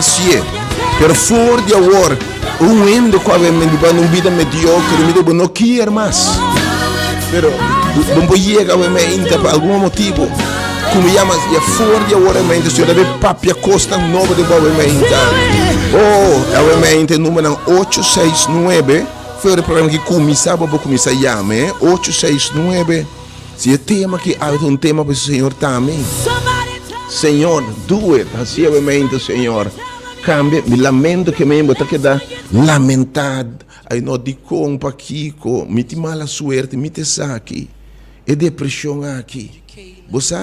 Assim, per fuori di ora, un endo qua mi una vita mediocre, mi devo non chiedere mais. Però non può llegar ovviamente per algún motivo. Come chiama fuori di ora, se deve papia costa nuovo di ovviamente. Oh, ovviamente il numero 869, foi il programma che cominciava a chiamare, 869. Se è tema che avete un tema per il Signor também. Senhor, do it, assim obviamente, Senhor. Cambia, me lamento que me botar que dá lamentado. Aí não de compa Kiko, me te mala suerte, me te saque. E depressão aqui. Você,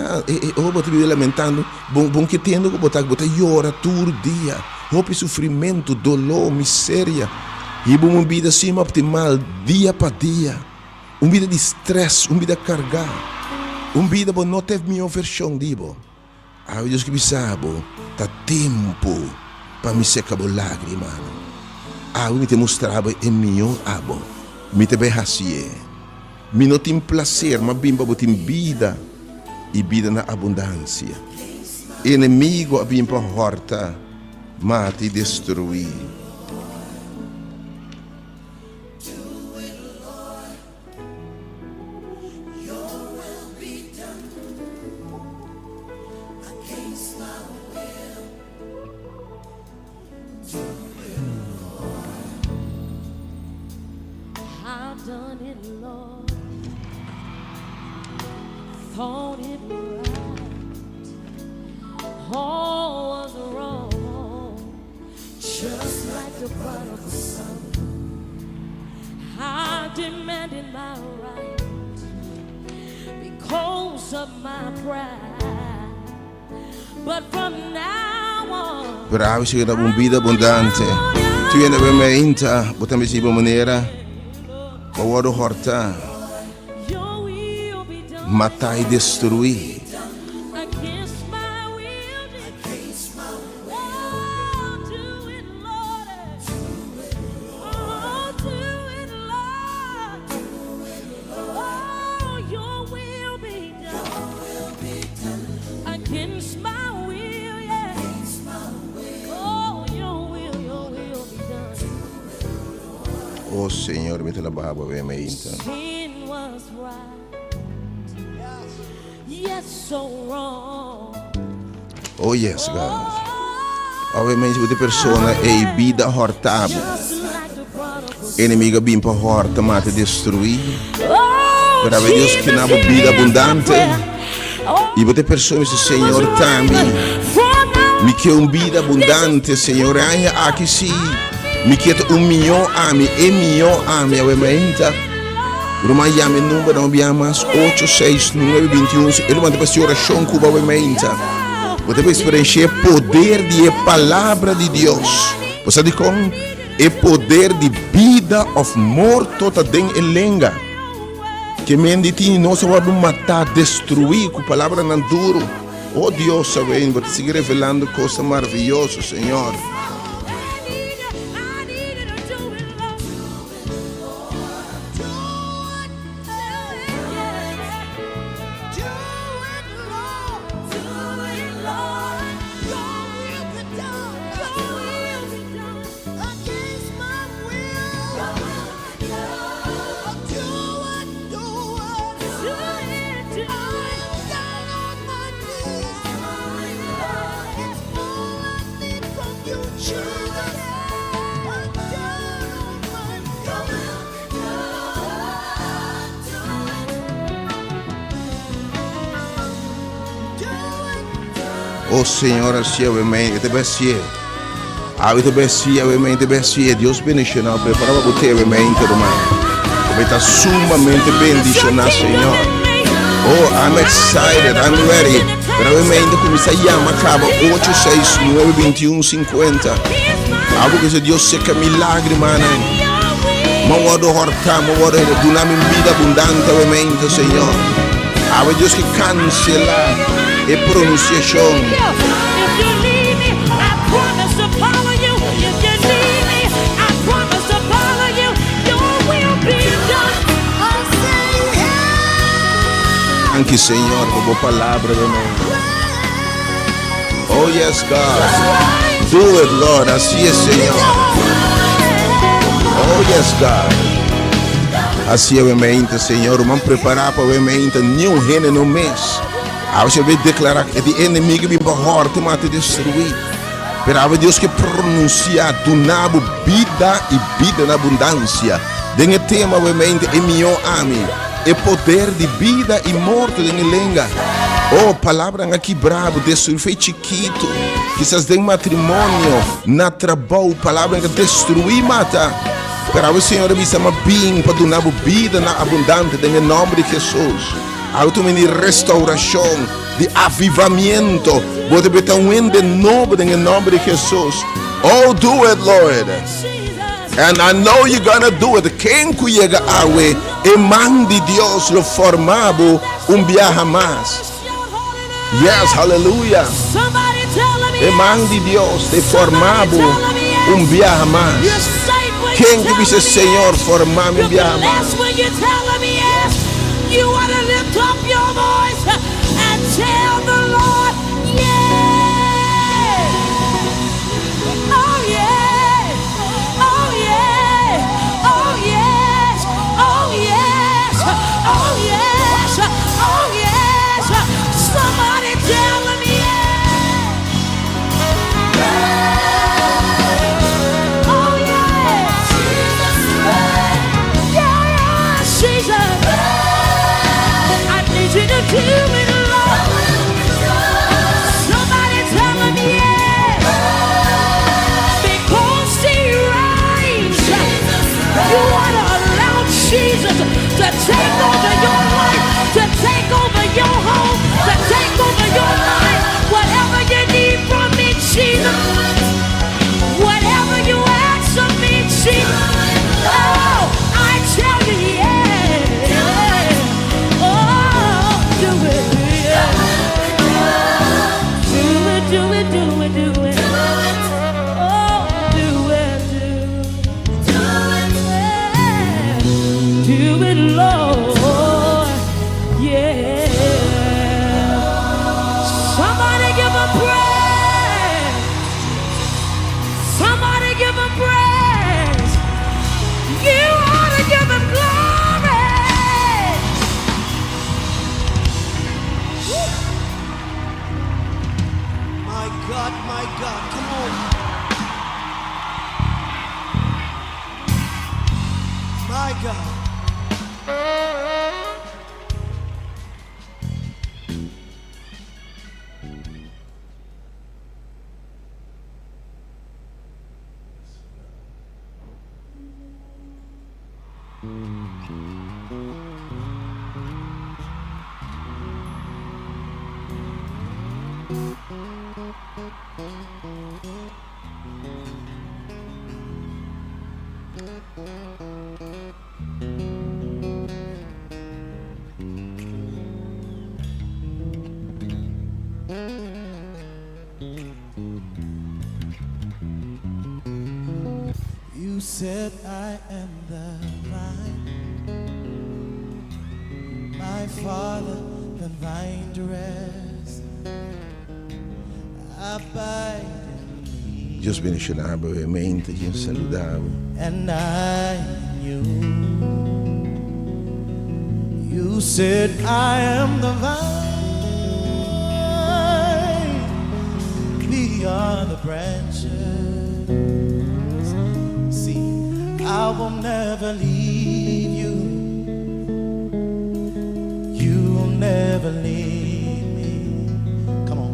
eu vou te lamentando, bom que tendo que botar llora todo dia. Roupa sofrimento, dolor, miséria. E uma vida assim optimal, dia para dia. Uma vida de estresse, uma vida carregada. Uma vida que não teve minha versão, dibo. Ah, Deus que me sabe, tá tempo para me secar a lágrima. Ah, me te mostrava em meu abo, me te bem assim. Me não tem prazer, mas bem para ter vida e vida na abundância. Inimigo bem para horta, mate e destruir. Done it, Lord. Thought it right. All was wrong. Just like the prodigal son, I demanded my right because of my pride. But from now on, Bravo, se era uma vida abundante. Tu ainda bem me inta, botamos de boa maneira. Ma vuoi horta, matar e destruir. Oh Senhor, mete la barba ovviamente. Oh yes, God. Ovviamente queste persone è vida hortable. Inimigo bem para horta, mata e destruir. Para ver Deus que na vida abundante. E queste persone, Senhor, também. Me quer vida abundante, Senhor. Aqui sim. Mi chiedo 1 milione ami e milione ami ovviamente. Ormai chiami il numero, abbiamo 869 21 e lo manda per orazione cuba ovviamente. Potete esperienziare il potere di palavra di Dio. Você diz com o poder de vida of morto tá dentro da lenga. Que menditi não se vai matar, destruir com palavra não duro. Oh Deus, sabe, você sigue revelando coisas maravilhosas, Senhor. Oh Senhor, assim ovviamente, te bessie. Avete bessie, ovviamente, bessie. Deus bendicional, preparava para você, ovviamente, domani. Vai estar sumamente bendicionado, Senhor. Oh, I'm excited, I'm ready. Veramente, começa a chamar, acaba 869 21 50. Algo que se Deus seca milagre, mano. Ma vado horta, ma vado donarmi vida abundante, ovviamente, Senhor. Ave Deus que cancela e pronunciação. Anche Senhor, por boa palavra, amém. Oh yes, God. Do it, Lord. Así es, Señor. Oh yes, God. Así é o mente, Senhor. Vamos preparar para o mente. Nieuw heen no mês. Als je weet declarar que de inimigo me behoort om te destruir. Pero Deus que pronuncia do nabo vida e vida na abundância. Dengue tema o mente e mio ami. E poder de vida e morte dengue lenga. Oh, palavra aqui bravo, destruir foi chiquito. Quizás de matrimônio, na trabalho, palavra que destruir mata. Pero o Senhor me chama bem para donar vida na abundante em nome de Jesus. Automini restauração, de avivamento. Pode botar wind novo em nome de Jesus. Oh, do it, Lord. And I know you're gonna do it. Quem cuida awe, e mandi Deus lo formado viaja mais. Yes, hallelujah. E mandi Deus te formado viaja mais. Quem que diz Senhor formado viaja mais? You want to lift up your voice and tell the Lord, yeah. Oh yeah. Oh yeah. Oh yes. Oh yes. Oh yes. Oh yes. Somebody tell him yeah. Oh yes. Yeah, Jesus. You to do it, Lord. Somebody tell him yes. Because he reigns, you want to allow Jesus to take over your life, to take over your home, to take over your life. Whatever you need from me, Jesus. Whatever you ask of me, Jesus. Oh, I tell you yes. You said I am the vine, my Father, the vine dress, abide in me. Deus bendicionava a mente, Deus saludava. And I knew. You said I am the vine, we are the branches. I will never leave you. You will never leave me. Come on.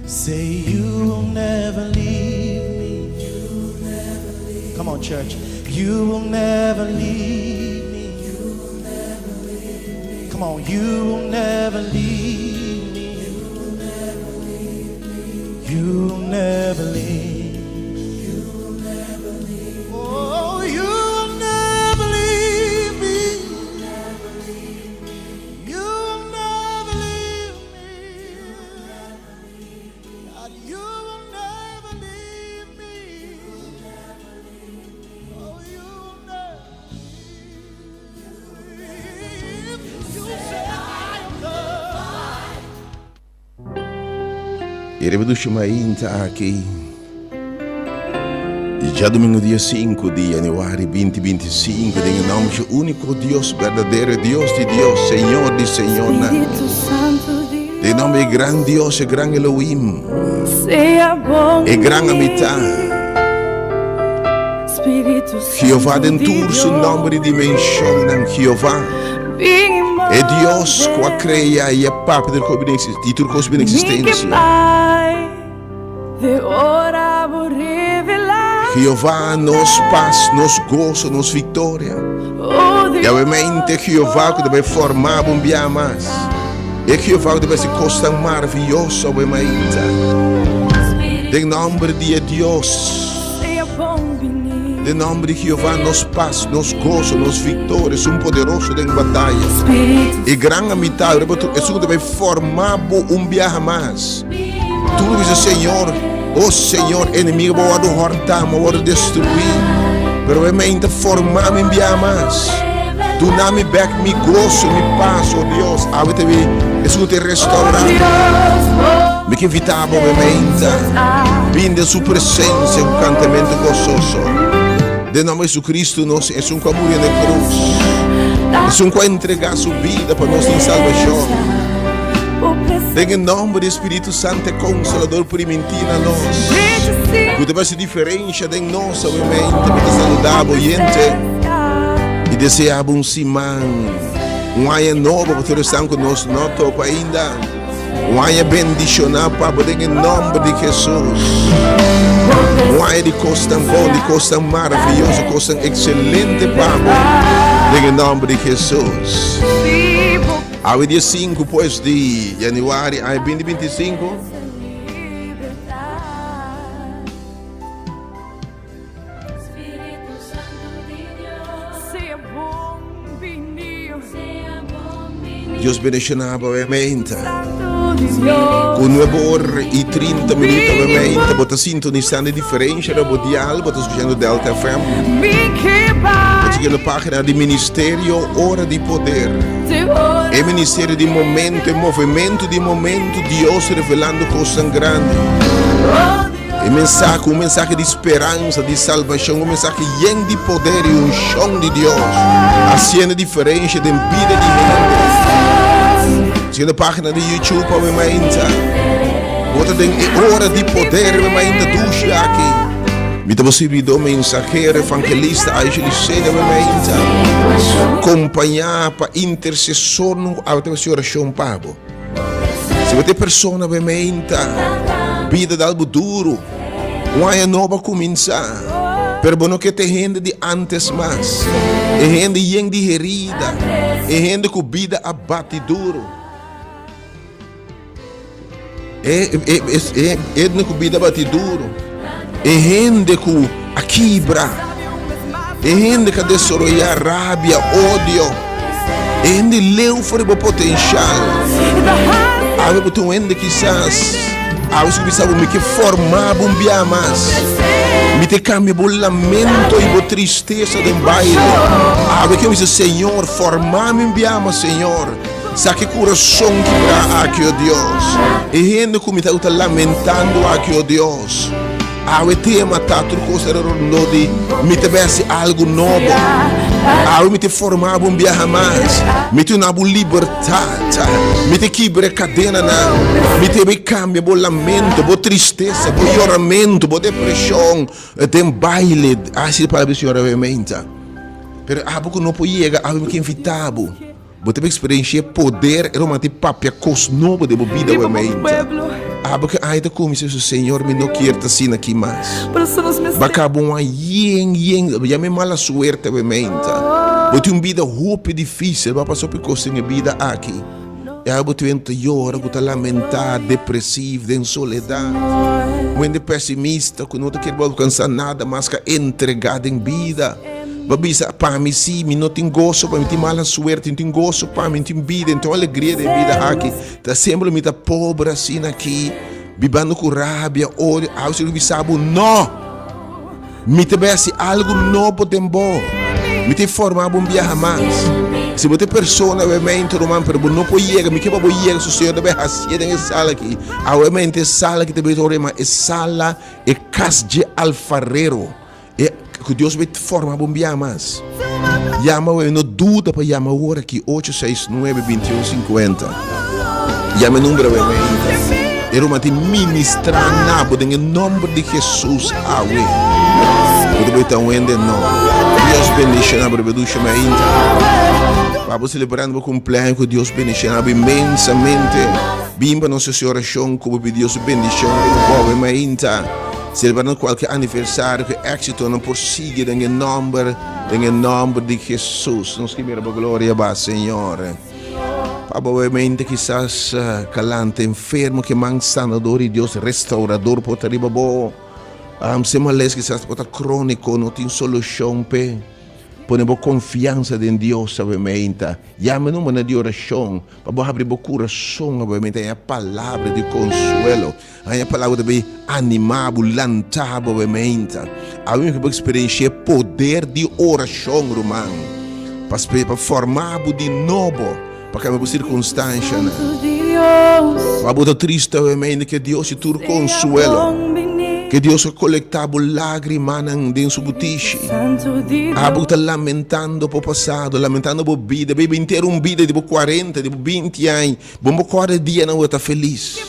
Say you will never leave me. You will never leave me. Come on, church. You will never leave me. You will never leave me. Come on. You will never leave me. You will never leave me. You will never leave me. E reveduce ainda aqui. E já domingo dia 5 de januário 2025, em nome do único Deus, verdadeiro Deus de Deus, Senhor de Senhor. Em nome do grande Deus, grande Elohim, e grande amizade. Jeová dentur su nome de dimensão, Jeová. É Deus que a cria e a papa de tudo que existência. Jeová nos paz, nos gozo, nos vitória. E obviamente Jeová que deve formar um dia mais. E Jeová que deve se costa maravilhoso, obviamente. Em nome de Deus. Em nome de Jeová, nos paz, nos gozo, nos vitórias, poderoso em batalha. E grande amizade, isso deve formar um dia mais. Tu diz, Senhor, oh Senhor, inimigo, vou hortar, vou destruir. Pero realmente formar um dia mais. Tu não me back, me gozo, me paz, oh Deus. Isso te restaurar. Me que invitava, obviamente, vindo sua presença, cantamento gozoso. De nome de Jesus Cristo, nós é um caminho na cruz. É um que entregar sua vida para nós em salvação. Em nome do Espírito Santo, Consolador, por mentir a nós. Que deve ser diferente de nós, obviamente, para saludar a gente. E desejar um simão, um ano novo para todos que nós não tocam ainda. Um ano bendicionado para poder em nome de Jesus. Um ano de coisa bom, de coisa maravilhosa, coisa excelente para em nome de Jesus. Ao dia 5 depois de januário, 2025. Deus bendicionava obviamente. Com 9 horas e 30 minutos, obviamente, você sintonizando diferente do dial, você escutando Delta FM. Você chega na página do Ministério Hora de Poder. É Ministério de Momento, é movimento de momento, Deus revelando coisas grandes. É um mensagem de esperança, de salvação, um mensagem cheio de poder e chão de Deus. Assim é diferente da vida de gente. Se na página do YouTube, obviamente, você tem hora de poder, obviamente, ducha aqui. Me dá possibilidade de mensageiro, evangelista, agilizado, obviamente, acompanhar para intercessor no alto de oração, Pablo. Se você tem pessoa, obviamente, vida de algo duro, uma é nova começar. Pero bueno que te gente de antes mais. É gente cheia de herida. É gente com vida abate duro. É com vida abate duro. É gente com a quebra. É gente que desarrollar rabia, ódio. É gente leu fora do potencial. Há um gente quizás, há um que formava um dia mais. Me te cambia o lamento e a tristeza do baile. Abre que eu disse, Senhor, formar-me em biama, Senhor. Saque coração quebrar aqui, ó Deus. E gente que me está lamentando aqui, ó Deus. Abre tema, tá, tudo coisa de me te vesse algo novo. Abre me te formar um biama mais. Me te na liberdade. Me te quebra cadena não. Me te cambia o lamento, a tristeza, o choramento, a depressão, tem baile, assim para o Senhor obviamente. Pero algo não pode chegar, algo que invitado. Você vai experienciar poder, era uma papia coisa nova de vida obviamente. Algo que ainda como se o Senhor me não quer assim aqui mais. Bacabo uma já me mala suerte obviamente. Você tem vida roupa difícil, vai passar por coisa em vida aqui. E aí você entra chora, você lamentar, depressivo, em soledade. Muito pessimista, que não quer alcançar nada, mas que entregado em vida. Babisa, para mim sim, não tem gosto, para mim tem mala suerte, não tem gosto, para mim tem vida, então alegria de vida aqui. Tá sempre me tá pobre assim aqui, vivendo com rabia, ódio, aí você sabe, não. Me te vê algo novo de bom, me te formar um dia mais. Se você persona ovviamente romano per non può ieri mi che può ieri su Senhor deve hasia nella sala aqui ovviamente sala que deve tornar é sala e casde alfarero e que Deus vai formar bombear mais chama no dúvida para chamar hora aqui 869-2150 chama número ovviamente e Roma te ministrar nabo em nome de Jesus awe você vai estar onde não Deus bendiga na breveducha ainda. Vamos celebrando o cumpleaños que Deus bendiga imensamente. Bimba nossa oração como Deus bendiga o povo ainda. Celebrando qualquer aniversário que éxito não prossiga em nome de Jesus. Nos que mira a glória ba Senhor. Provavelmente quizás calante enfermo que man sanador e Deus restaurador pode arriba bo. Se males quizás pode crônico não tem solução pe. Ponemos confiança em Deus, obviamente. Llame numa de oração. Para abrir o coração, obviamente. É a palavra de consuelo. É a palavra de animar, lançar, obviamente. A mim que experienciar poder de oração, romano. Para formar de novo. Para que a circunstância. Para botar triste, obviamente, que Deus te tur consuelo. Que Deus colectava lágrimas dentro sua butiche. Abo está lamentando por passado, lamentando por vida. Bebe inteiro vida de 40, de 20 anos. Bom, 40 dias não está feliz.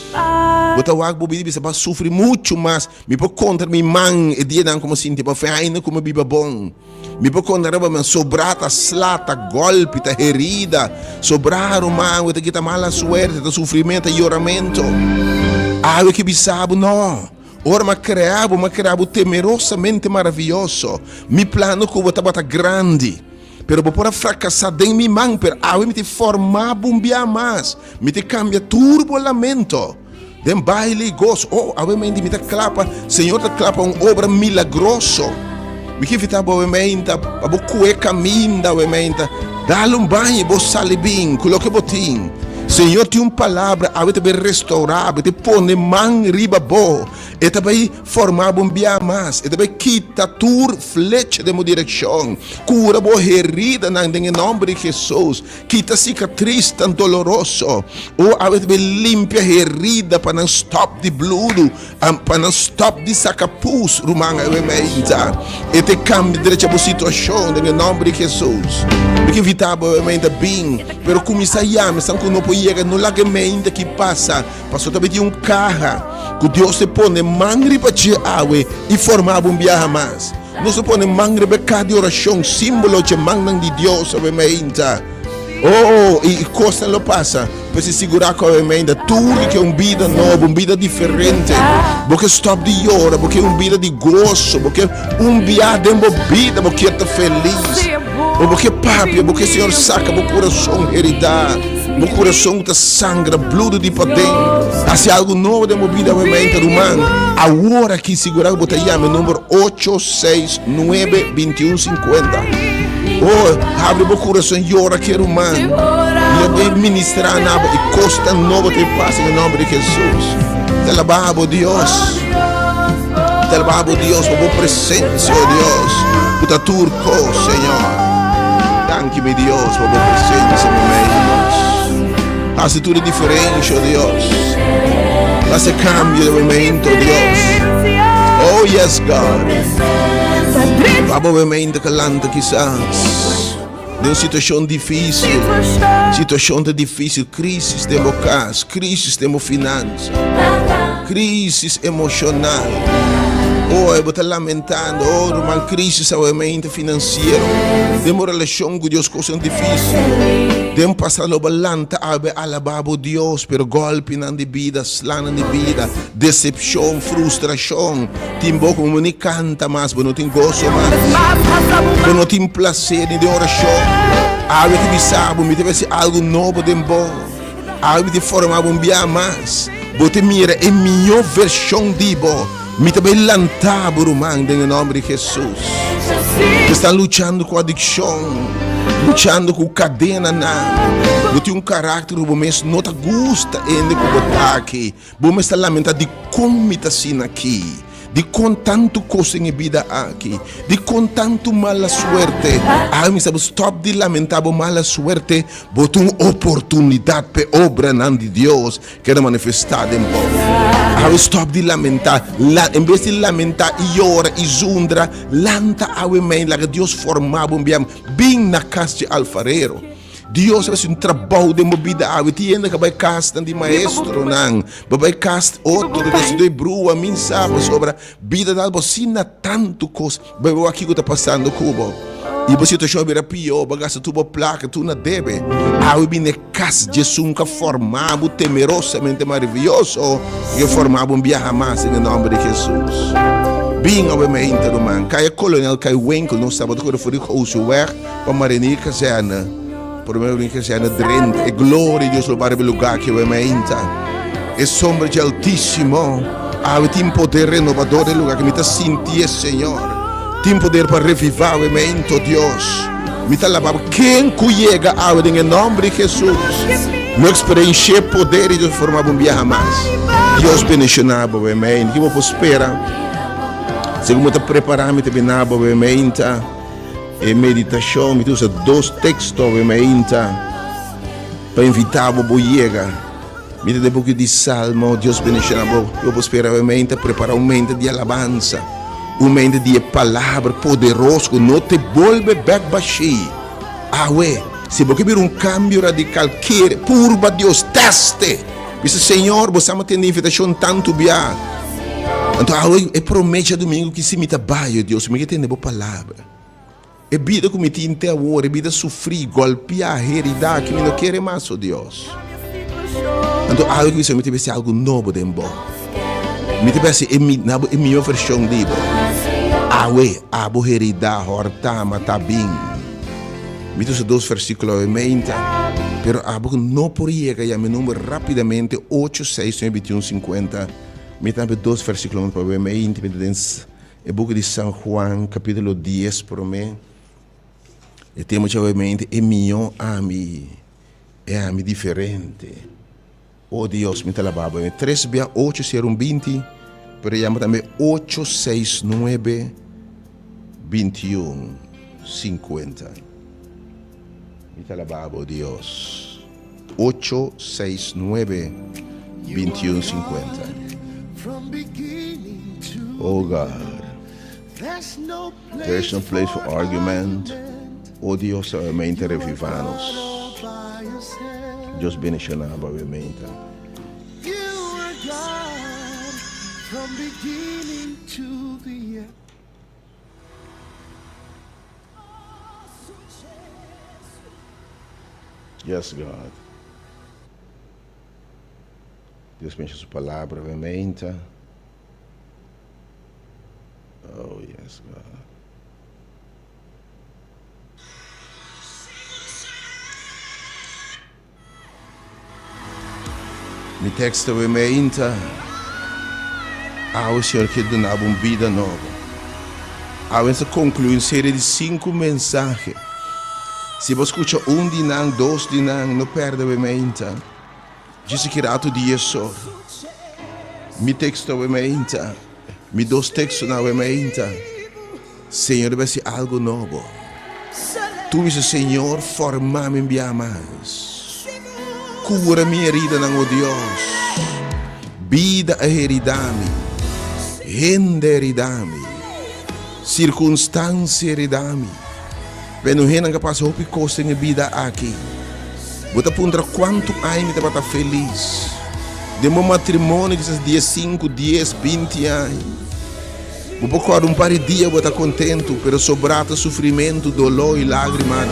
Bota o água vida bisa sofrer muito mais. Me por conta minha mãe e dia não como assim, tipo ainda como biba bom. Me por conta raba sobrata, slata, golpe, ta herida, sobrar o mal, ta kita mala suerte, ta sofrimento, lloramento. Abo que bisabo não. Ora me criava temerosamente maravilhoso. Mi plano que eu bata grande. Pero por fracassar em minha mão, per me te formar bumbia mais. Me te cambia turbulamento. Dem baile gozo. Obviamente me te clapa, Senhor te clapa obra milagroso. Me que vita obviamente, abo cue caminda obviamente. Dá-lhe banho, bo sale bem, coloque botim. Senhor tem palavra, a te restaurar, te pone man riba bo, e te vai formar bombia mais, e te vai quitar tur flecha de direção, cura bo herida em nome de Jesus, quita cicatriz tão doloroso, ou a te vai limpia herida para não stop de blood, para não stop de sacapus, rumanga e te cambia de a situação em nome de Jesus, porque evitava bem, pero começar a chamar, sangue não pode no lagamento que passa, passou também de carro, que Deus se põe mangre para te água e formar um viaje mais. Não se põe mangre para cada oração, símbolo de mangre de Deus, obviamente. E coisa não passa, para se segurar com obviamente, tudo que é vida nova, vida diferente, porque stop de llorar, porque vida de gozo, porque viaje de vida, porque está feliz, porque papi, porque o Senhor saca o coração heredado. Meu coração está sangra, blood de poder. Hace algo novo de minha vida, obviamente, humano. Agora que segurar o botão, número 869-2150. Abre meu coração e ora que humano. E eu vou ministrar nada e costa nova te passa em nome de Jesus. Te alabamos, Deus. Te alabamos, Deus, por tua presença, Deus. Por tua turco, Senhor. Danke-me, Deus, por tua presença, meu Deus. Hace tudo diferente, oh Deus. Hace cambio de momento, Deus. Oh yes, God. Provavelmente calando quizás de uma situação difícil, crise de casa, crise de finanças, crise emocional. Eu vou estar lamentando, uma crise obviamente financeira, de uma relação com Deus, coisa difícil, de um passado balanta, alababo Deus, pero golpe na vida, slana na vida, decepção, frustração, timbo como nem canta mais, não tem gozo mais, não tem prazer de oração, algo que me sabe, me deve ser algo novo de bom, algo de formar um dia mais, você mira a melhor versão de bom. Me também lançar por em nome de Jesus. Que está lutando com adicção, lutando com cadena. Não tem caráter, mas não te gusta ainda com o ataque. Você está lamentando de como está assim aqui. de com tanto coisa em vida aqui, de com tanto mala suerte, me sabe, stop de lamentar por mala suerte, botou uma oportunidade para obra de Deus que era manifestada em povo. Stop de lamentar, em vez de lamentar e ora e zundra, lanta a mãe lá que Deus formava bem na casa de alfarero. Deus faz trabalho de vida, tiene que vai casta de maestro não, vai casta outro de brua, min sabe sobre vida da bocina tanto coisa, vai aqui que está passando cubo. E você está chovendo pior, bagaça tua placa, tu não deve. Bine casa Jesus que formava temerosamente maravilhoso, que formava viaje mais em nome de Jesus. Bem, obviamente, irmão, cai colonel, cai winkel, não sabe do que foi o seu weg, para marinir casena. Por meu bem que seja drente, e glória de Deus para o lugar que eu imagino. E sombra de Altíssimo, tem poder renovador do lugar que me está sentindo, Senhor. Tem poder para revivar o imagino, Deus. Me está lavando quem cuida em nome de Jesus. Não experiência poder de Deus formar viaje mais. Deus bendicionava o imagino, que eu vou esperar. Se eu me preparar, me terminar o imagino. E meditação, me usa 2 textos para invitar a boiega. Me dá um pouco de salmo, Deus bendiga. Eu vou esperar preparar um momento de alabança, um momento de palavra poderosa, que não te volve back baixi. Se você quer um cambio radical, purba Deus, teste. Dice, Senhor, você me tem invitação tanto bem. Então, eu prometo domingo que se me trabalho, Deus, me tem boa palavra. E vida como te inte agora, e vida sofrer, golpear, heredar, que me não quer mais, oh Deus. Então, algo que isso me tem algo novo dentro. Me tem a minha versão de abo heredar, horta, matar bem. Me tem 2 versículos em mente, pero abo não podia ganhar meu número rapidamente, 8, 6, 9, 21, 50. Me tem 2 versículos para ver mente, me tem o book de São Juan, capítulo 10, por mim. E temos obviamente é meu ami, é ami diferente. Oh Deus, me talababa. 3 bia 8 serão 20, pero chama também 8, 6, 9, 21, 50. Me talababa, oh Deus. 8, 6, 9, 21, 50. Oh God, there's no place for argument. Oh Deus, obviamente, revivanos. Deus bendicionar, obviamente. Yes, God. Deus bendiga sua palavra, obviamente. Oh, yes, God. Mi texto obviamente o Senhor que donava uma vida nova. Vamos concluir uma série de 5 mensagens. Se você escuta de não, 2 de não perde obviamente. Disse que era todo dia só. Mi texto obviamente, mi 2 textos obviamente. Senhor, vai ser algo novo. Tu dices, Senhor, forma-me bem mais. Cura minha herida, não, oh Deus. Vida heredame. Renda heredame. Circunstância heredame. Pero não que passa outra coisa em vida aqui. Você aponta quanto anos você está feliz. De meu matrimônio, que é dia 5, 10, 20 anos. Você pode um par de dias você está contente, pero sobrata sofrimento, dolor e lágrimas.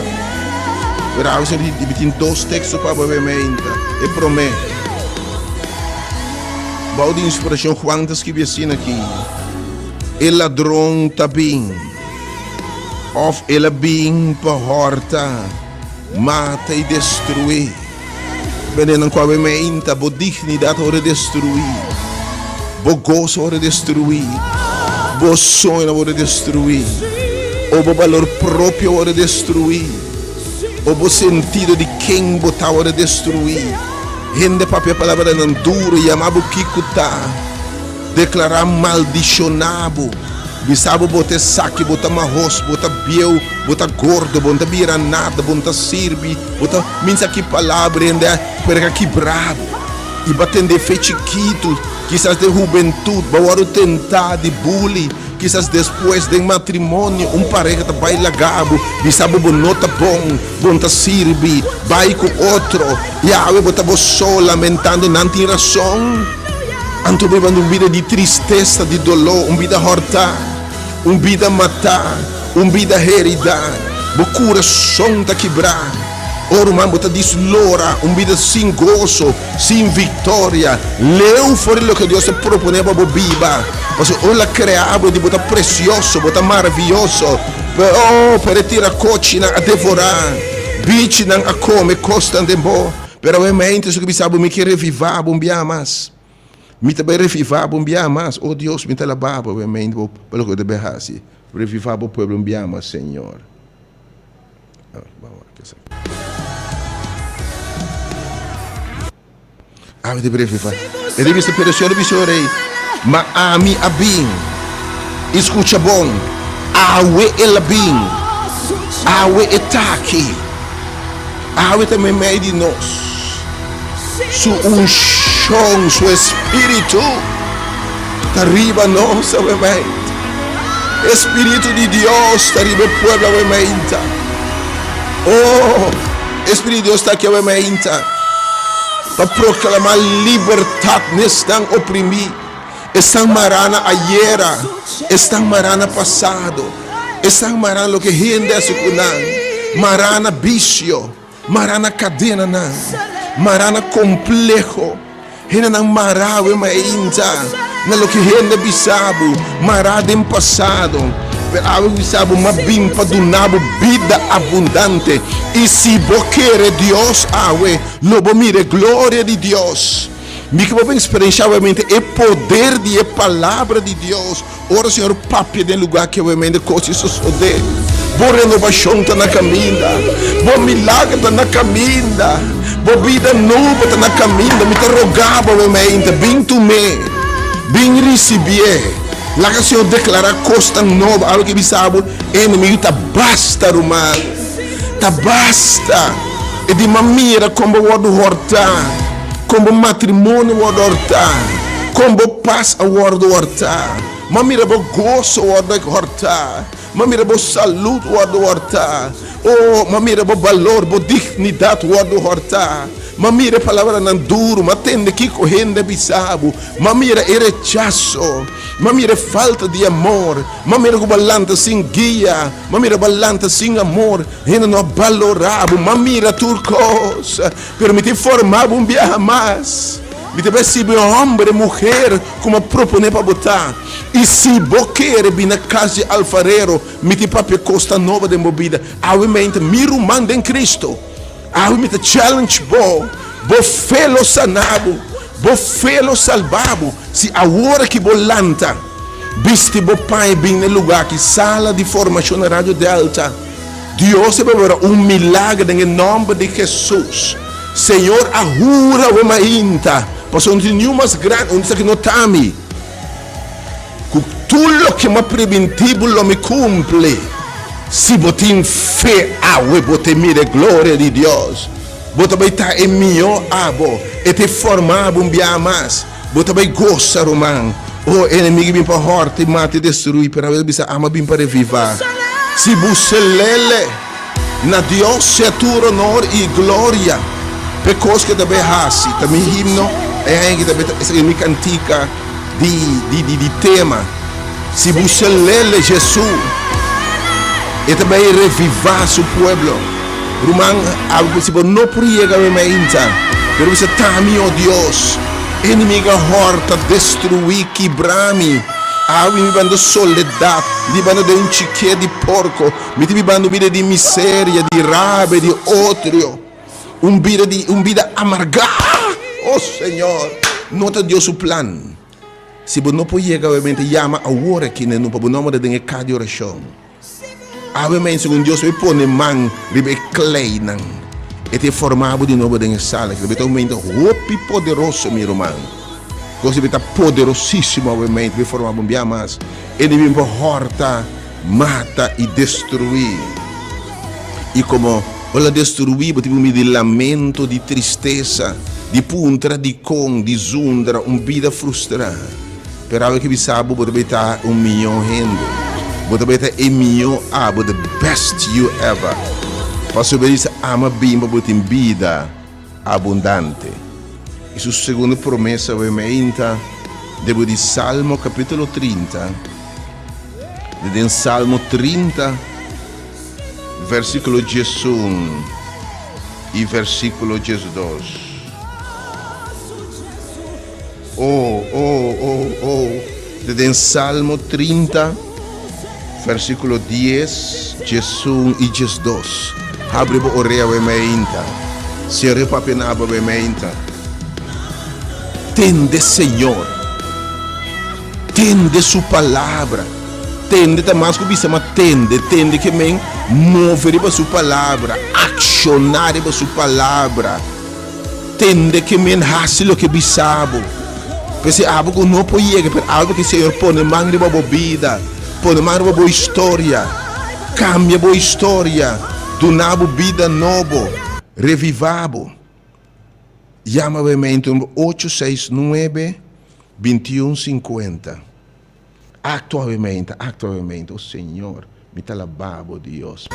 Pero a veces tem 2 textos para obviamente. E prometo. Bom de inspiração, Juan está escrevendo aqui. O ladrão está bem. Of ele bem para horta. Mata e destruir. Venendo com obviamente. Boa dignidade para destruir. Boa gozo para destruir. Boa sonho para destruir. O bom valor próprio para destruir. O bom sentido de quem botar para destruir. Rende papel a palavra não duro e amava o que cutar. declarar maldicionado. Bisabo bota saque, bota marros, bota biel, bota gordo, bota bira nada, bota sirbi, bota minsa que palavra ainda para quebrado. E batendo fetiquito, quizás de juventude, bawaro tentar de bullying, quizás depois de matrimônio, pareja tá baila gabo, bisabo bonota bonta sirbi, vai com outro, e a ave bota só lamentando, não tem razão. Anto bebendo vida de tristeza, de dolor, vida horta, vida matar, vida heredar, bo coração tá quebrar. Ora, man, bota deslora, vida sem gozo, sem vitória. Leu fora o que Deus te proponeva para viva. Mas ela criava de botar precioso, botar maravilhoso. Oh, para tirar cochina a devorar. Bicho não a come, costa de bo. Pero realmente, isso que sabe, me quer revivar, bombear mais. Me também revivar, bombear mais. Oh Deus, me talabava, realmente, pelo que eu deve fazer. Revivar o povo, bombear mais, Senhor. Ave de revivar. Ele disse para o Senhor, mas a mim a bem. Escuta bom. Awe ela bem. Awe etaque. Awe também meio de nós. Su unção, su espírito. Arriba nós, obviamente. Espírito de Deus, arriba o povo, obviamente. Oh, Espírito de Deus está aqui, obviamente. Para proclamar liberdade, estão oprimidos, estão marana ayer, estão marana passado, estão marana o que rende a sucunan, marana vício, marana cadena, marana complexo, rende não marau ainda, não o que rende bisabo, marada em passado. Algo sabe, uma bimpa do nabo, vida abundante. E se boqueire Deus, lobo mire glória de Deus. Me que vou experienciar realmente o poder de a palavra de Deus. Ora, Senhor, papi de lugar que realmente coisas suceder. Boa renovação está na caminha. Bom milagre está na caminha. Boa vida nova está na caminha. Me te rogava realmente, bem tu me, bem receber. Lá que o Senhor declarar costa nova, algo que me sabe, inimigo tá basta, romano, tá basta. E de maneira como o word horta, como matrimônio o word horta, como paz o word horta, maneira bo gozo o word horta, maneira bo saúde o word horta, oh, maneira bo valor, bo dignidade o word horta. Mamira palavra não duro, matende que correndo bisabo, mamira é rechaço, mamira falta de amor, mamira balanta sem guia, mamira balanta sem amor, ainda não valorava, mamira turcos, permite formar um dia mais. Me deve ser um homem, mulher, como propõe para botar. E se boqueire bem na casa de alfarero, me te papi costa nova de movida, aumente, miro manda em Cristo. Me te challenge bo felo sanabo, bo felo salvabo. Se a hora que bolanta, viste bo pai bem no lugar que sala de formação na Rádio Delta. Deus vai ver milagre em nome de Jesus. Senhor, ahura o mainta, pois onde nenhum mais grande, onde que não tami. Tudo que me preventivo lo me cumple. Se botem fé, botem mire glória de Deus. Botem estar em meu abo, e te formar um dia mais. Botem gosta, romano. O inimigo vem para horte, mate, destruir, para ver se ama bem para revivar. Se você lele, na Deus se atura honor e glória. Pecos que também hace, também himno, é que também essa é minha cantica de tema. Se você lele Jesus, e também revivar seu povo. Rumang, algo se não podia ainda, pero você está meu Deus. Inimiga horta, destruir, quebrar-me. Me bando soledade, me bando de um chique de porco, me bando vida de miséria, de raiva, de ódio, vida amarga. Oh Senhor, nota Deus o plano. Se você não pode realmente chama a hora que não pode não pode ter cada oração. Obviamente, segundo Deus, vai pôr man, ribe clay nang, e te formava de novo dentro da sala, que vai ter um momento roupa poderoso, meu irmão. Coisa que está poderosíssima, obviamente, de forma bem mais. Ele vem para horta, mata e destruir. E como ela destruir, tipo de lamento, de tristeza, de puntra, de con, de zundra, vida frustrada. Pero que sabe, você está milhão rendo. Você está milhão, the best you ever. Para saber isso, ama bem, para ter vida abundante. E sua segunda promessa, obviamente, devo de Salmo capítulo 30. De Salmo 30, versículo 1 e versículo 2. De Salmo 30, versículo 10, 1 e 2. Abre a orelha, obviamente. Se repapenava, obviamente. Tende, Senhor. Tende sua palavra. Tende mais que bisa, mas tende que men mover para sua palavra, accionar para sua palavra. Tende que men hasil que bisabo. Porque algo que não pode chegar, mas algo que o Senhor põe mão de boa vida, põe mão de boa história, cambia boa história, do nabo vida novo, revivabo. Chama-me 869-2150. Actualmente, oh Senhor, me te alababo, Deus.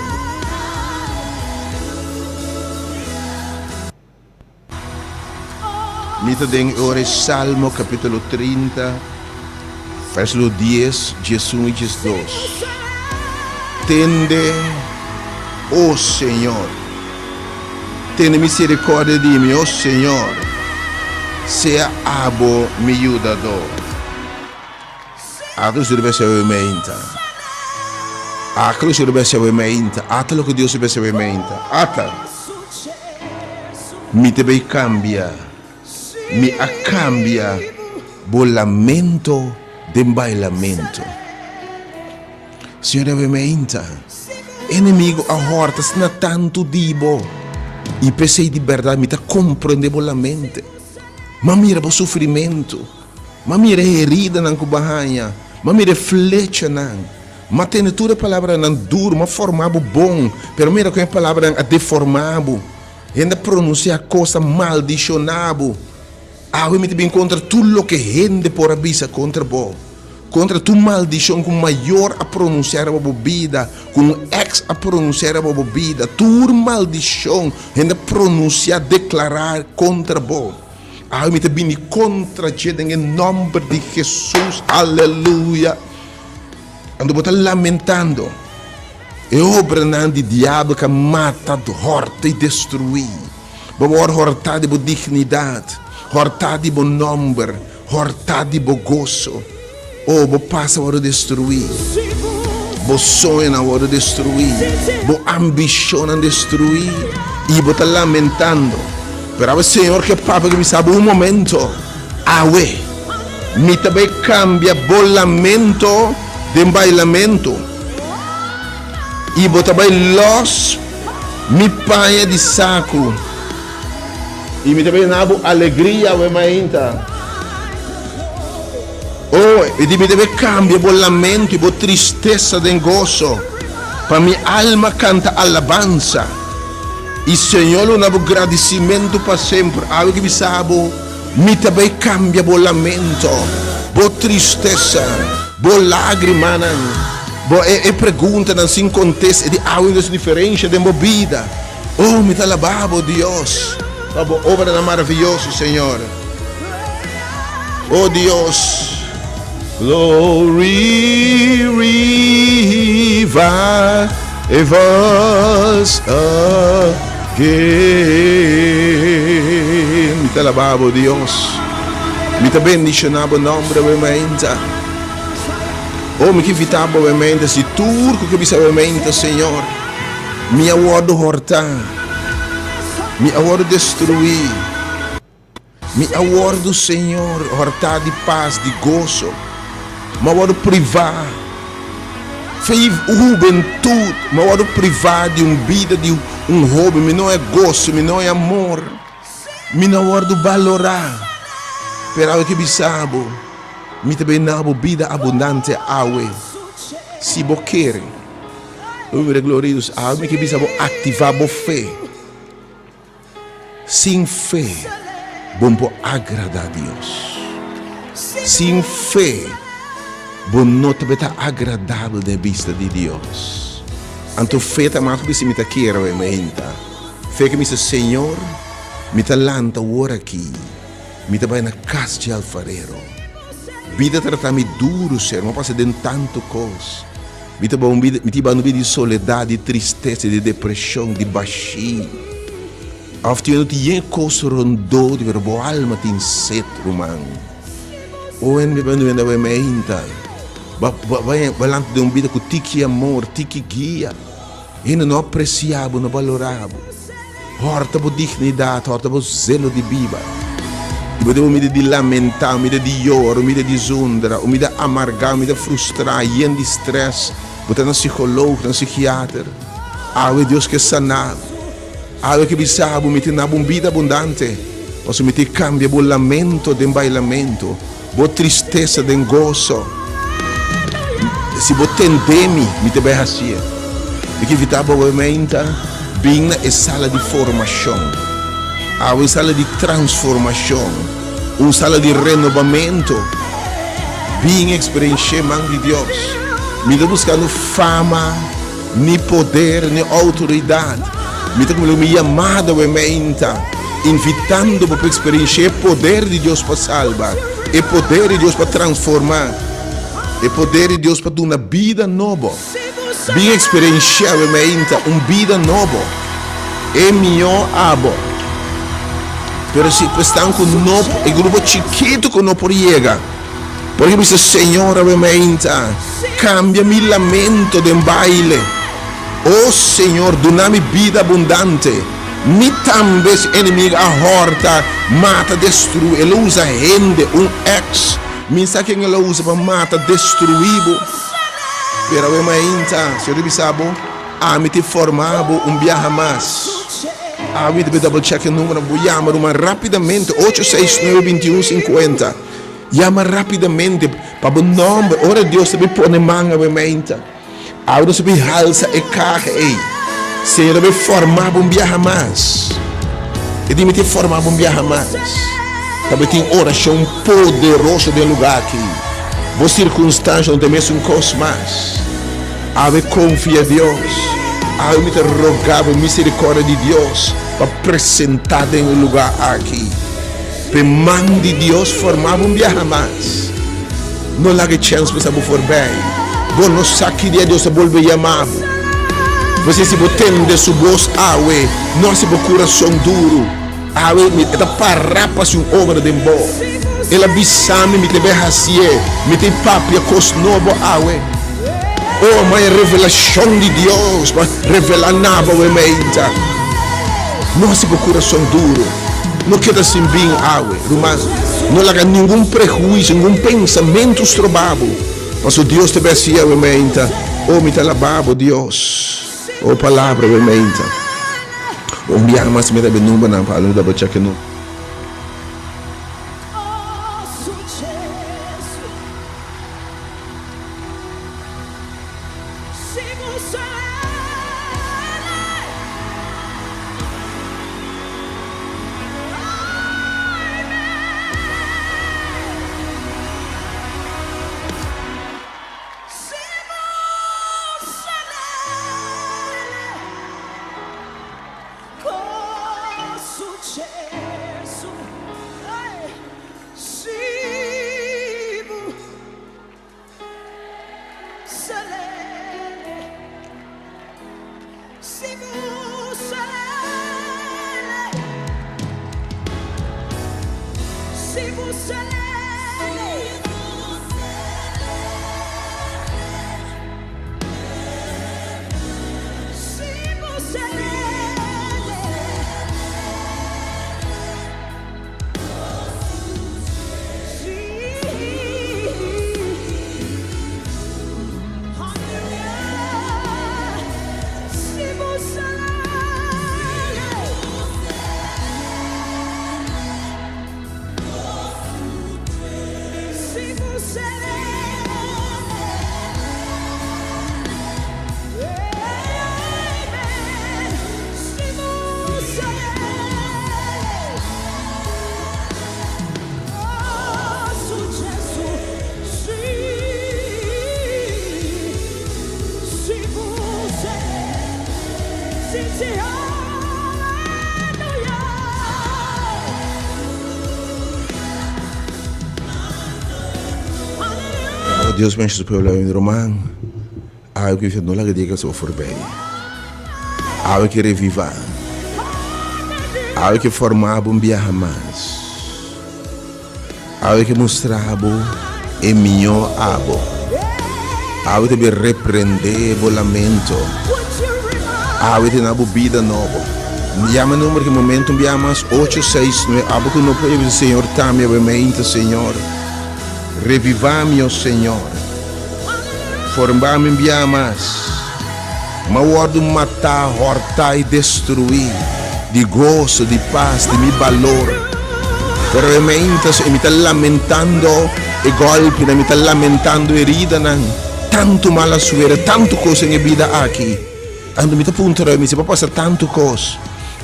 Me te den ora Salmo capítulo 30, versículo 10, 1 e 2. Tende, oh Senhor, tende misericórdia de mim, oh Senhor, sea abo mi ayudador. Aquilo se deve ser obediente. Aquilo se deve ser obediente. Aquilo que Deus deve ser obediente. Aquilo. Me deve cambiar. Me cambia bo lamento de bailamento. Senhor obediente. Inimigo a horta na tanto dibo. E pensei de verdade me compreende bolamente. Mas mira o sofrimento. Mas mira herida na cubahanha. Mas mira flecha na. Mas tem toda a palavra não duro, mas formado bom. Pero mira com a palavra deformado. Ainda pronuncia coisa maldicionado. Eu me bem contra tudo o que rende por a bisa contra bo. Contra tu maldição com maior a pronunciar a bebida, com ex a pronunciar a bebida, tu maldição ainda pronunciar, declarar contra bo. Eu me bem contra em nome de Jesus, aleluia. Ando botar lamentando. É obra de diabo que mata, horta e destruir. Vamos hortar de boa dignidade, hortar de bom nome, hortar de bom gozo. Oh, vou passar a hora de destruir. Vou sonhar na hora de destruir. Vou ambicionar destruir. E vou estar lamentando. Pero o Senhor que papa que me sabe momento. Awe. Me também cambia o lamento de bailamento. E vou também los me panha de saco. E me também nabo alegria o mainta. Oh, e mi deve cambiare il lamento, la tristezza del gozo. Per mia alma canta alabanza. Il Signore un agradecimento per sempre. Algo che mi sabo, mi deve cambiare il lamento, la tristezza, la lacrima, e pergunta non si contesta di algo differente della vita. Oh, mi te alababo, Dios. Obra maravilhosa, Signore. Oh, Dios. Glory, revive us again. Te alababo, Dios. Mi te bendicionabo nombre ovviamente. Oh, mi invitavo ovviamente, si turco che mi sa ovviamente, Signor. Mi aguardo horta. Mi aguardo destruir. Mi aguardo, Signor, horta di paz, di gozo. Ma vado privar juventude, ma vado privar de vida, de hobby, mi não é gosto, mi não é amor, mi não vado valorar, Pero que bisabo, mi também nabo vida abundante awe. Se bo quer, eu me glorious awe que bisabo ativar bo fé. Sem fé, bom po agradar a Deus. Sem fé, bom não te beta agradável de vista de Deus. Anto fé também que se me ta quero e me entra. Fé que me diz Senhor, me ta lanta ora aqui. Me ta vai na casa de alfarero. Vida trata-me duro, Senhor, não passa de tanto coisa. Me ta vai de soledade, de tristeza, de depressão, de baixinho. After tu je koos rondo die weer alma tin set roman. O en me bando venda we me inta. Vai balante de vida com tiki amor, tiki guia. E não apreciabo, não valorabo. Horta bo dignidade, horta bo zelo de biba. E podevo me de lamentar, me de llorar, me de zundra, me de amargar, me de frustrar, e de stress. Botar na psicólogo, na psiquiatra. Ave Deus que sanava. Algo que bisabo mi tem na vida abundante, posso me ter cambia bo lamento de bailamento, bo tristeza de gozo. Se bo tendemi mi te bem assim, e que vitabo menta bem na sala de formação, a sala de transformação, uma sala de renovamento, bem experiência mão de Deus, me tá buscando fama, nem poder, nem autoridade. Me está como me chamada invitando para experienciar o poder de Deus para salvar, o poder de Deus para transformar, o poder de Deus para dar uma vida nova. Bem experienciar uma vida nova. É melhor abo. Mas se estão com nós, o grupo chiquito que não pode chegar. Porque diz Senhor, cambia meu lamento de baile. Oh Senhor, dá-me vida abundante. Me também inimigo a horta, mata, destrui. Ele usa gente, ex. Me sabe quem ele usa para matar, destruir. Pero eu me inta, se eu bisabo, me te formava viaje mais. Me te double check o número, vou chamar rapidamente, 869-2150. Chama rapidamente, para o nome, ora Deus te põe manga, me inta. Agora se halsa e carre, Senhor, me formava viaje mais. E de me te formava viaje mais. Também tem oração poderosa de lugar aqui. Boa circunstância onde mesmo coisa mais. Ave confia em Deus. Ave me te rogava misericórdia de Deus para apresentar em um lugar aqui. Pe mão de Deus formava viaje mais. Não largue chance para for bem. Bom, não saque de Deus, volve a chamar. Você se botando sua voz, não se coração duro. Me está para se obra de bom. Ela bisame, me teve assim, me tem papo, coisa nova, Oh, mas revelação de Deus, mas revelar nada, não se coração duro. Não queda assim bem, não larga nenhum prejuízo, nenhum pensamento estrobado. Mas o Deus te becia, vermenta. Oh, me te alababo, Deus. Oh, palavra, vermenta. Oh, me armas, me deve número, não, para não dar check no. Deus mexe o problema do irmão. Algo que não lhe diga se for bem. Algo que reviva. Algo que formava viaje mais. Algo que mostrava é melhor abo. Algo que repreender o lamento. Algo que na vida nova. Me chama o número que momento me chama 869. Algo que não pode dizer Senhor, tá-me obviamente, Senhor. Reviva-me, ó Senhor. Formar-me em mais. Mas o matar, hortar e destruir. De gozo, de paz, de meu valor. Pero me está lamentando e golpe, me está lamentando herida. Tanto mala suera, tanto coisa em vida aqui. Ando me está apontando, me vai passar tanto coisa.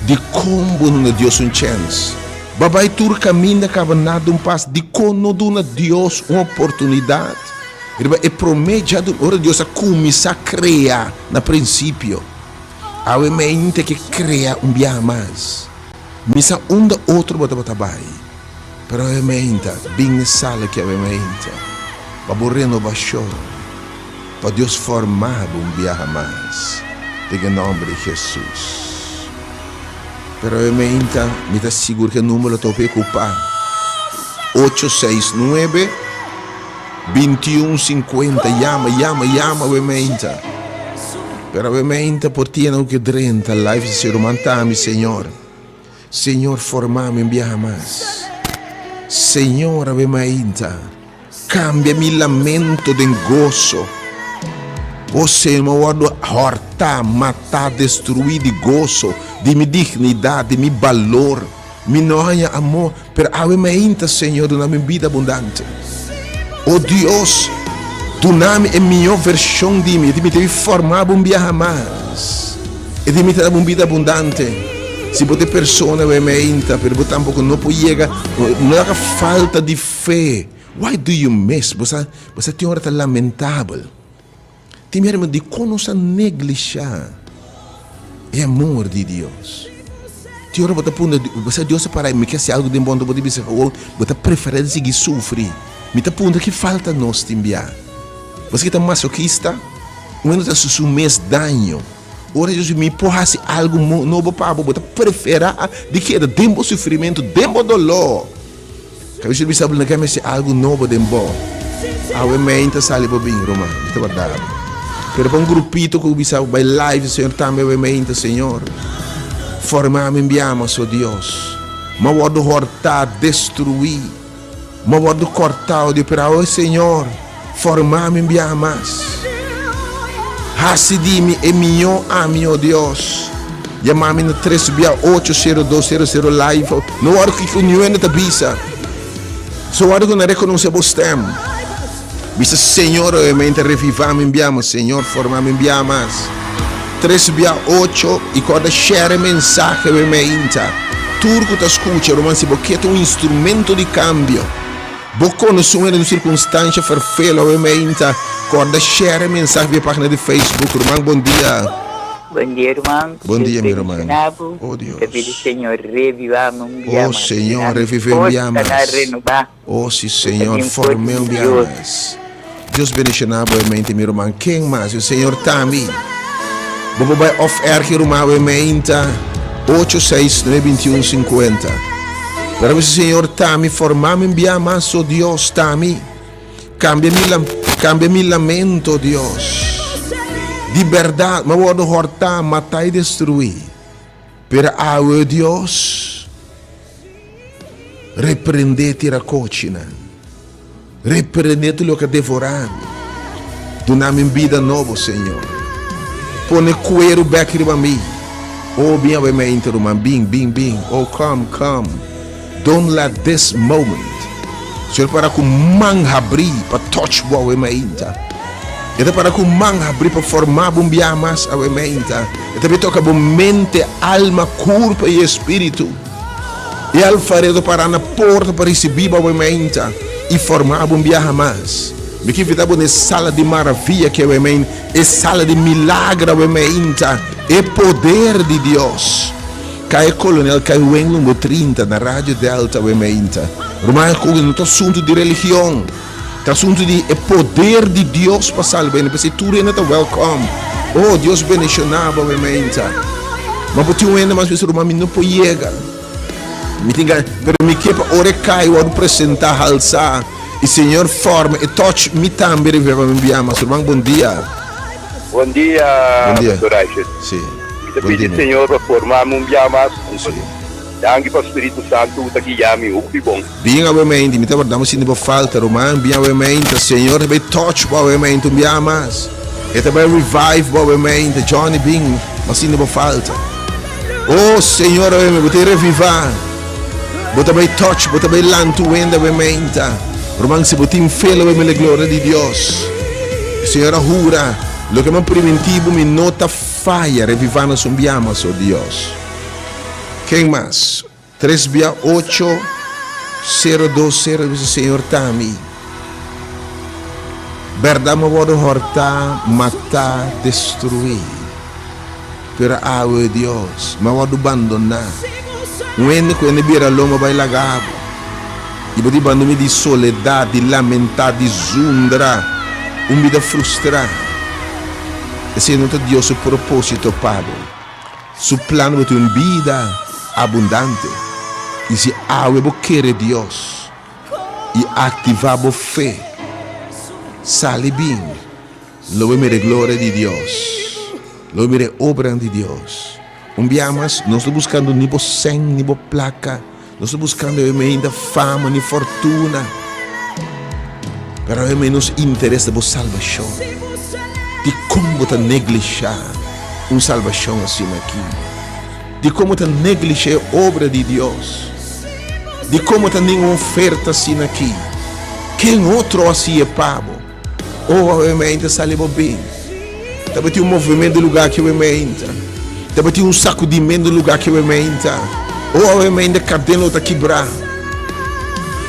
De como não Deus um chance. Babai tur caminho acaba nada paz de como dona Deus uma oportunidade. E promete já ora Deus a começar a criar na princípio. A mente que cria dia mais. Misa da outro bota bai. Pero a mente bem sala que a mente. Para renovação. Para Deus formar dia mais. Em nome de Jesus. Pero obviamente, me está seguro que o número está ocupado. 869 2150. Llama, obviamente. Pero obviamente, por ti não que drenta, life se romantami, Senhor. Senhor, formame em viaje mais. Senhor, obviamente, cambia mi lamento de gozo. Você me guarda hortar, matar, destruir de gozo, de minha dignidade, de meu valor, minha amor, pero obviamente, Senhor, na minha vida abundante. Oh Deus, tu nome é melhor versão de mim, me teve formado viaje mais, e de me ter uma vida abundante. Se você pessoa obviamente, pero tampouco não pode chegar, não há falta de fé. Why do you miss? Você tem hora lamentável. Tem mesmo de como se negligenciar o amor de Deus. Tem hora você Deus para me quer ser algo de bom, você dizer, você prefere seguir sofrer. Me tá pondo que falta nós te enviar. Você que está masoquista, não está se mês dano. Ora Jesus me porrasse algo novo para você preferir de que tempo sofrimento, tempo dolor. Que você me sabe não quer ser algo novo de bom. A mente sale bem, Romano, é verdade. Pero para grupito que bisa by live, Senhor, também obviamente, Senhor. Formar-me enviamos, ó Deus. Mas vou hortar, destruir. Mas vou cortar, ó Deus, para Senhor. Formar-me enviamos. Hasidimi é melhor a mim, ó Deus. Chamar-me no 3680200 live. No hora que o New End da bisa. Só hora que não reconhece você. Bisa Senhor, obviamente, revivar-me enviamos, Senhor, formar-me enviamos. 368 e quando share mensagem, obviamente. Turco te escuta, romance, porque é um instrumento de cambio. Você não sua em circunstância perfeita, obviamente. Quando share mensagem na página de Facebook, irmão, bom dia. Bom dia, irmão. Bom dia, meu irmão. Oh, Deus. Que pedi, Senhor, reviva-me Oh, Senhor, revive-me. Oh, sim, Senhor, forme-me. Deus bendiga obviamente, meu irmão. Quem mais? O Senhor Tami. Vamos vai off-air que irmão, obviamente. 869-2150. Para o Senhor Tami, formar-me bem mais, oh Deus, Tami. Cambia meu lamento, Deus. De verdade, mas vou hortar, matar e destruir. Pero, oh Deus, repreender tira cochina. Repreender tudo o que devorar. Tu nome vida novo, Senhor. Põe coelho back para mim. Oh, bem, bem. Oh, come. Don't let this moment Senhor, para que manga abrir para touch boa meinta. E para que manga abrir para formar bombiamas a meinta. E também toca bom mente, alma, corpo e espírito. E alfaredo para na porta para receber a meinta e formar bombiamas. Me que vida boa sala de maravilha que é meinta, é sala de milagre a meinta, é poder de Deus. Cai colonel, cai o número 30 na Rádio Delta, o meinta. Romano, não está assunto de religião, está assunto de poder de Deus para salvar. Para se tudo ainda está welcome. Oh, Deus bendicionava o meinta. Mas por ti ainda mais pessoas romano não pode chegar. Me tinha, pero me que para ora cai o apresentar alçar e Senhor forma e touch me também revela me enviar. Mas romano, bom dia. Bom dia, Dr. Aisha. Sim. Te pedi, Senhor, para formar um dia mais. Anche para o Espírito Santo, está aqui já me ouve bom. Bem, obviamente, me estava dando assim de falta, Romano, bem, obviamente, Senhor, vai touch, obviamente, um dia mais. E também revive, obviamente, Johnny, bem, assim de falta. Oh, Senhor, obviamente, vou te revivar. Vou também touch, vou também lanto, obviamente. Romano, se vou te infela, obviamente, a glória de Deus. Senhor, jura, lo que me preventivo, me nota falha, revivando, um dia mais, oh Deus. Quem mais? 368-020, Senhor Tami. Verdade, eu vou hortar, matar, destruir. Pero água de Deus, mas vou abandonar. O único que vira loma vai lagabo. E vou abandonar de soledade, de lamentar, de zundra, vida frustrada. Esse não é Deus o propósito, Padre. Su plano de uma vida abundante. E se eu quero Deus e ativar a fé, sale bem. Lo mire glória de Deus. Lo mire obra de Deus. Dia mais, não estou buscando nem por sangue, nem por placa. Não estou buscando ainda fama, nem fortuna. Pero nos interessa a salvação. De como está negligenciar uma salvação assim aqui. De como está negligenciar a obra de Deus. De como está nenhuma oferta assim aqui. Quem outro assim é pago? Ou obviamente saliva bem. Também tem um movimento do lugar que obviamente. Também tem um sacudimento do lugar que obviamente. Ou obviamente cadena está quebrada.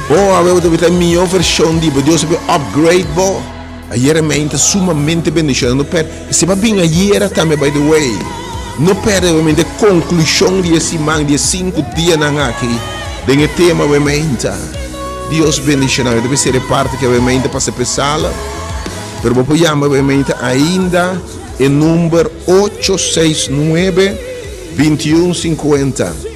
Ou obviamente tem a melhor versão de Deus vai upgrade bo. Aí realmente sumamente bendicionado. Se vai bem aí também, by the way. Não perde realmente a conclusão de esse man de 5 dias aqui. Tem o tema realmente. Deus bendicionado. Deve ser parte que realmente passa a sala. Pero vou chamar realmente ainda em número 869-2150.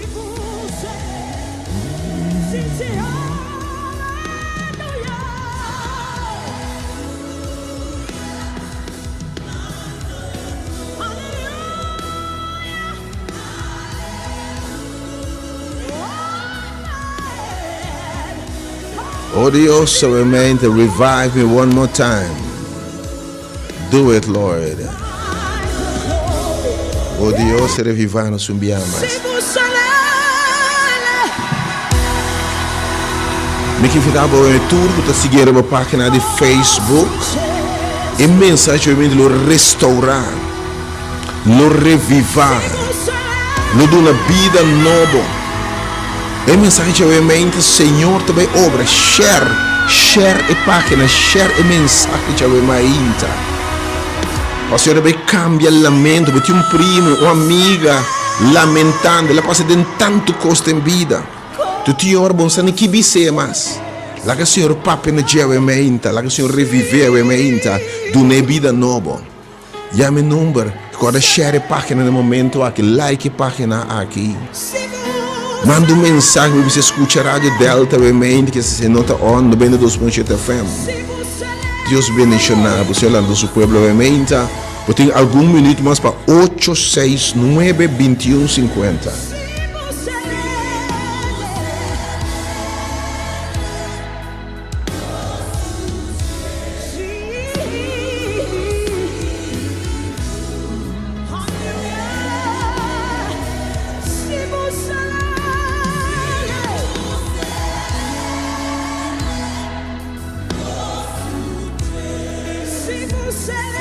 Oh Deus, realmente, revive me one more time. Do it, Lord. Oh Deus, reviva-nos um dia mais. Me que ficar bom é tudo, para seguir a página de Facebook. E mensagem realmente lo restaurar, lo revivar, lo dar uma vida nova. E mensagem realmente, Senhor também obra, share a página, share a mensagem realmente. O Senhor vai cambiar o lamento, porque um primo, uma amiga lamentando, ela passa de tanto custo em vida. Tu tinha hora bom, sabe que bise mais. Lá que o Senhor pape na realmente, lá que o Senhor revive realmente, de uma vida nova. Já me número, quando share a página no momento aqui, like a página aqui. Manda mensagem para você escutar a Rádio Delta, realmente, que se nota on, 92.7 FM. Deus bendicionado, você lá do seu povo, realmente. Eu tenho algum minuto mais para 869-2150. Se